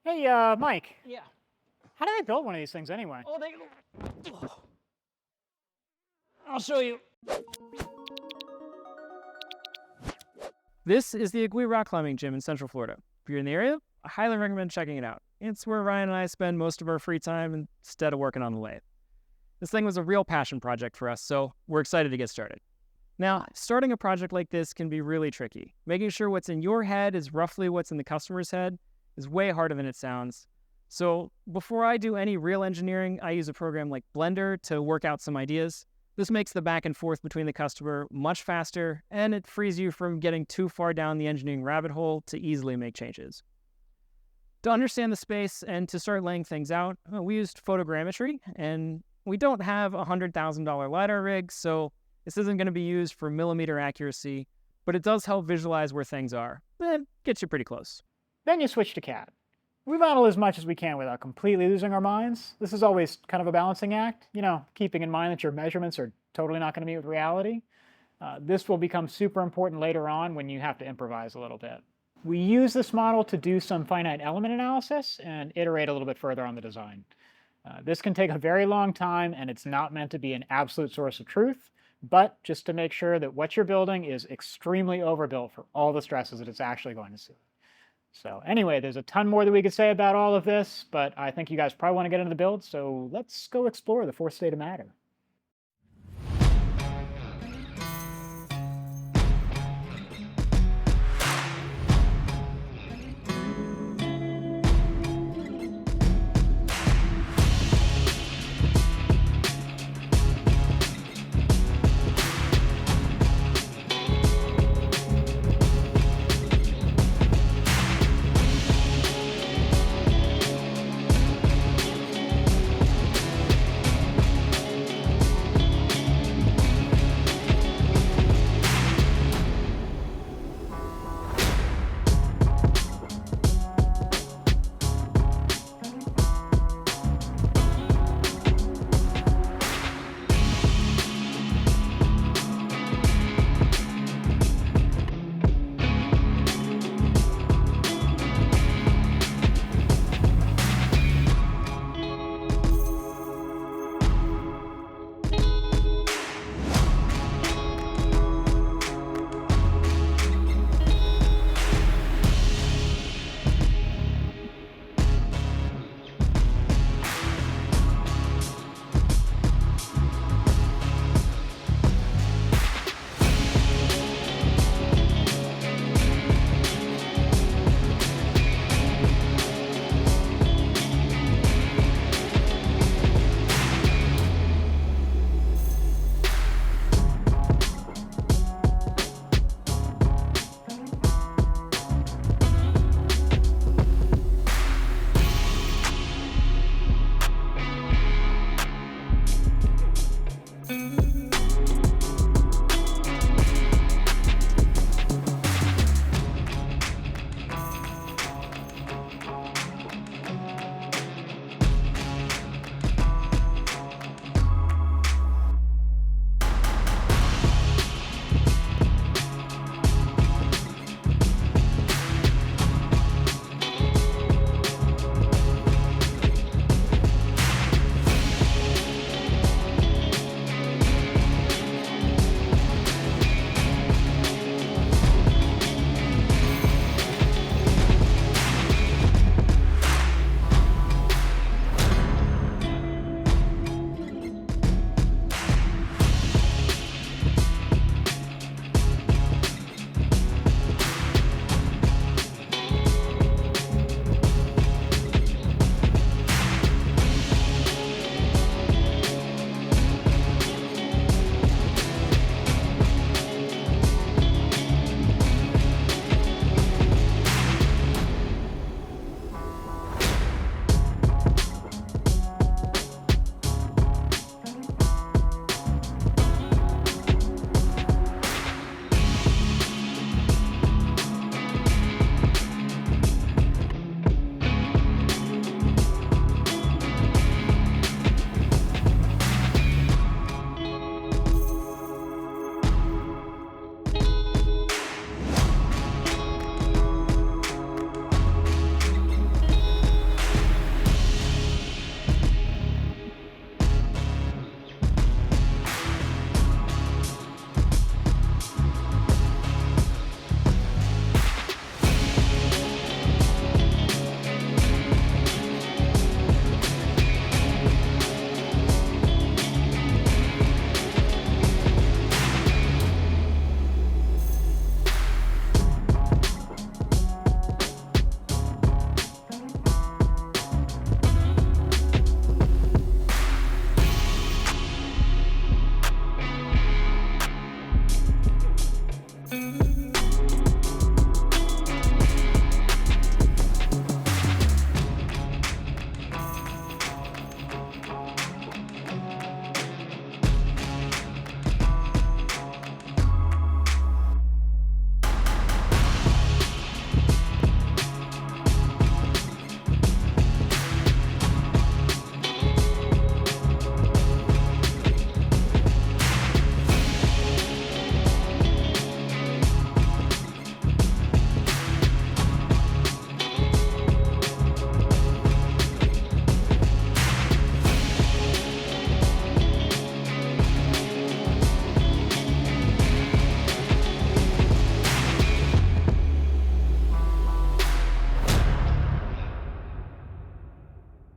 Hey, Mike, Yeah. how do they build one of these things anyway? Oh, I'll show you. This is the Aiguille rock climbing gym in Central Florida. If you're in the area, I highly recommend checking it out. It's where Ryan and I spend most of our free time instead of working on the lathe. This thing was a real passion project for us, so we're excited to get started. Now, starting a project like this can be really tricky. Making sure what's in your head is roughly what's in the customer's head is way harder than it sounds. So before I do any real engineering, I use a program like Blender to work out some ideas. This makes the back and forth between the customer much faster, and it frees you from getting too far down the engineering rabbit hole to easily make changes. To understand the space and to start laying things out, we used photogrammetry, and we don't have a $100,000 LiDAR rig, so this isn't going to be used for millimeter accuracy, but it does help visualize where things are. It gets you pretty close. Then you switch to CAD. We model as much as we can without completely losing our minds. This is always kind of a balancing act, keeping in mind that your measurements are totally not going to meet with reality. This will become super important later on when you have to improvise a little bit. We use this model to do some finite element analysis and iterate a little bit further on the design. This can take a very long time, and it's not meant to be an absolute source of truth, but just to make sure that what you're building is extremely overbuilt for all the stresses that it's actually going to see. So anyway, there's a ton more that we could say about all of this, but I think you guys probably want to get into the build, so let's go explore the fourth state of matter.